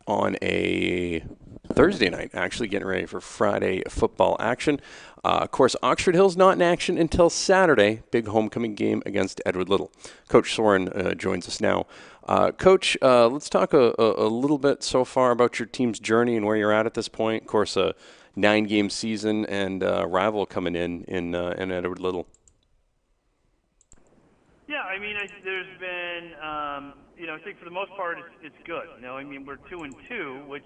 on a Thursday night, actually getting ready for Friday football action. Of course, Oxford Hill's not in action until Saturday, big homecoming game against Edward Little. Coach Soren joins us now. Coach, let's talk a little bit so far about your team's journey and where you're at this point. Of course, a 9-game season and rival coming in Edward Little. Yeah, I mean, there's been, I think for the most part, it's good. I mean, we're 2-2, which,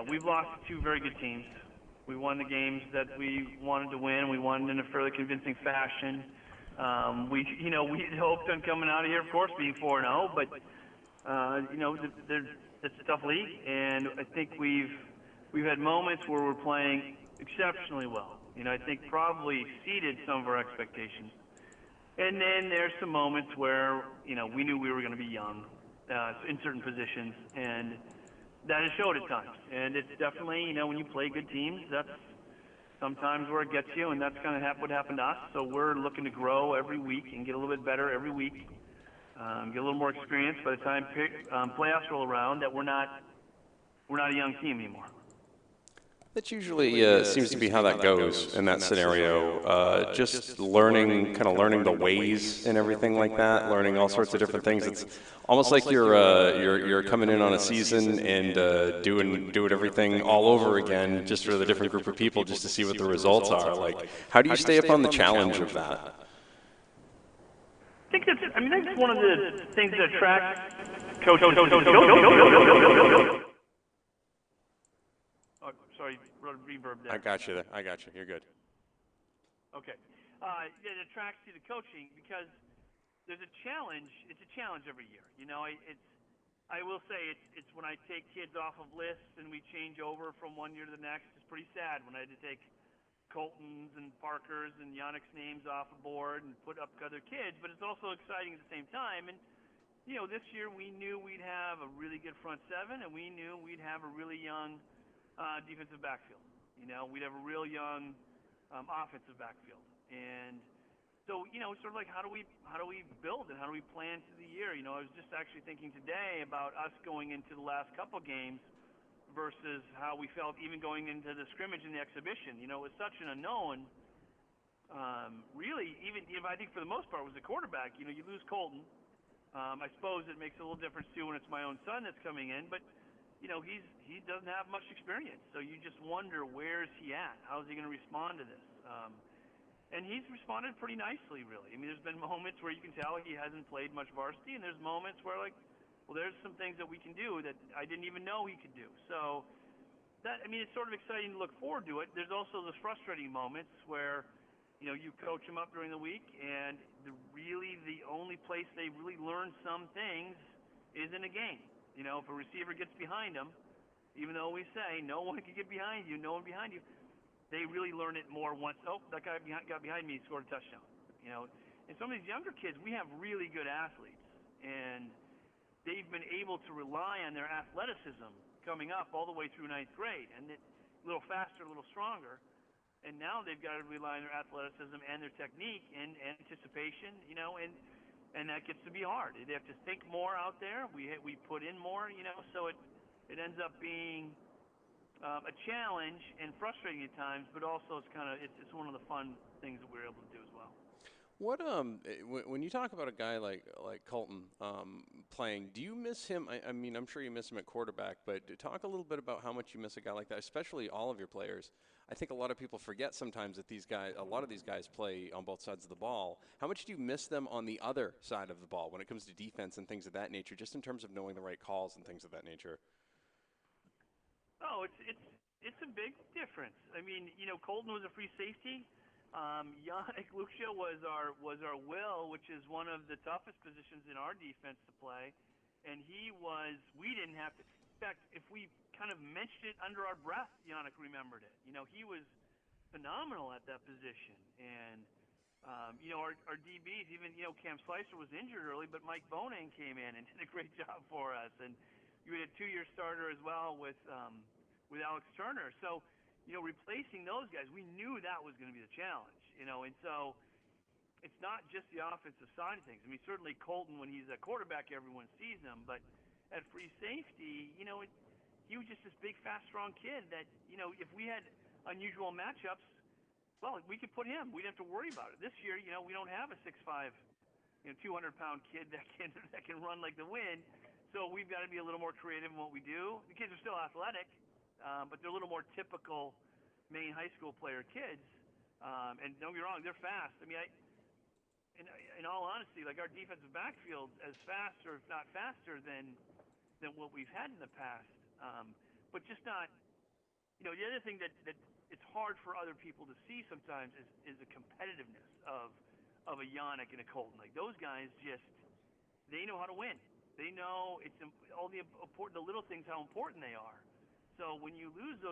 we've lost to two very good teams. We won the games that we wanted to win. We won in a fairly convincing fashion. We had hoped on coming out of here, of course, being 4-0, but it's a tough league, and I think we've had moments where we're playing exceptionally well. I think probably exceeded some of our expectations. And then there's some moments where, we knew we were going to be young in certain positions, and that has showed at times. And it's definitely, when you play good teams, that's sometimes where it gets you, and that's kind of what happened to us. So we're looking to grow every week and get a little bit better every week, get a little more experience by the time playoffs roll around, that we're not a young team anymore. That usually seems to be how that goes in that scenario. Just learning the ways and everything like that, learning all sorts of different things. It's almost like you're coming in on a season and doing everything all over again, just with a different group of people, just to see what the results are. Like, how do you stay up on the challenge of that? I think that's one of the things that attracts coaches. Sorry, reverb there. I got you. You're good. Okay. It attracts you to coaching because there's a challenge. It's a challenge every year. I will say it's when I take kids off of lists and we change over from one year to the next. It's pretty sad when I had to take Colton's and Parker's and Yannick's names off the board and put up other kids. But it's also exciting at the same time. And this year we knew we'd have a really good front seven, and we knew we'd have a really young defensive backfield. We'd have a real young offensive backfield, and so sort of like how do we build and how do we plan to the year? I was just actually thinking today about us going into the last couple games versus how we felt even going into the scrimmage and the exhibition. It was such an unknown. Really, even I think for the most part was the quarterback. You lose Colton. I suppose it makes a little difference too when it's my own son that's coming in, but he doesn't have much experience, so you just wonder, where's he at? How's he going to respond to this? And he's responded pretty nicely, really. I mean, there's been moments where you can tell he hasn't played much varsity, and there's moments where, there's some things that we can do that I didn't even know he could do. So it's sort of exciting to look forward to it. There's also those frustrating moments where, you coach them up during the week, and the only place they really learn some things is in a game. If a receiver gets behind them, even though we say no one can get behind you, they really learn it more once. Oh, that guy got behind me, scored a touchdown. And some of these younger kids, we have really good athletes, and they've been able to rely on their athleticism coming up all the way through ninth grade, and a little faster, a little stronger. And now they've got to rely on their athleticism and their technique and anticipation, and that gets to be hard. They have to think more out there. We put in more, so it ends up being a challenge and frustrating at times, but also it's one of the fun things that we're able to do as well. What when you talk about a guy like Colton playing, do you miss him? I mean, I'm sure you miss him at quarterback, but talk a little bit about how much you miss a guy like that, especially all of your players. I think a lot of people forget sometimes that a lot of these guys play on both sides of the ball. How much do you miss them on the other side of the ball when it comes to defense and things of that nature, just in terms of knowing the right calls and things of that nature? Oh, it's a big difference. I mean, Colton was a free safety. Yannick Lucia was our will, which is one of the toughest positions in our defense to play, and we didn't have to. In fact, if we kind of mentioned it under our breath, Yannick remembered it. He was phenomenal at that position, and our DBs, even Cam Slicer was injured early, but Mike Bonang came in and did a great job for us, and you had a 2-year starter as well with Alex Turner. So replacing those guys, we knew that was going to be the challenge, and so it's not just the offensive side of things. I mean, certainly Colton, when he's a quarterback, everyone sees him, but at free safety, he was just this big, fast, strong kid that, if we had unusual matchups, well, we could put him. We'd have to worry about it. This year, we don't have a 6'5", 200-pound kid that can run like the wind. So we've got to be a little more creative in what we do. The kids are still athletic, but they're a little more typical Maine high school player kids. And don't get me wrong, they're fast. I mean, in all honesty, like our defensive backfield as fast or if not faster than what we've had in the past. But just not, the other thing that it's hard for other people to see sometimes is the competitiveness of a Yannick and a Colton. Like those guys they know how to win. They know it's all the little things, how important they are. So when you lose those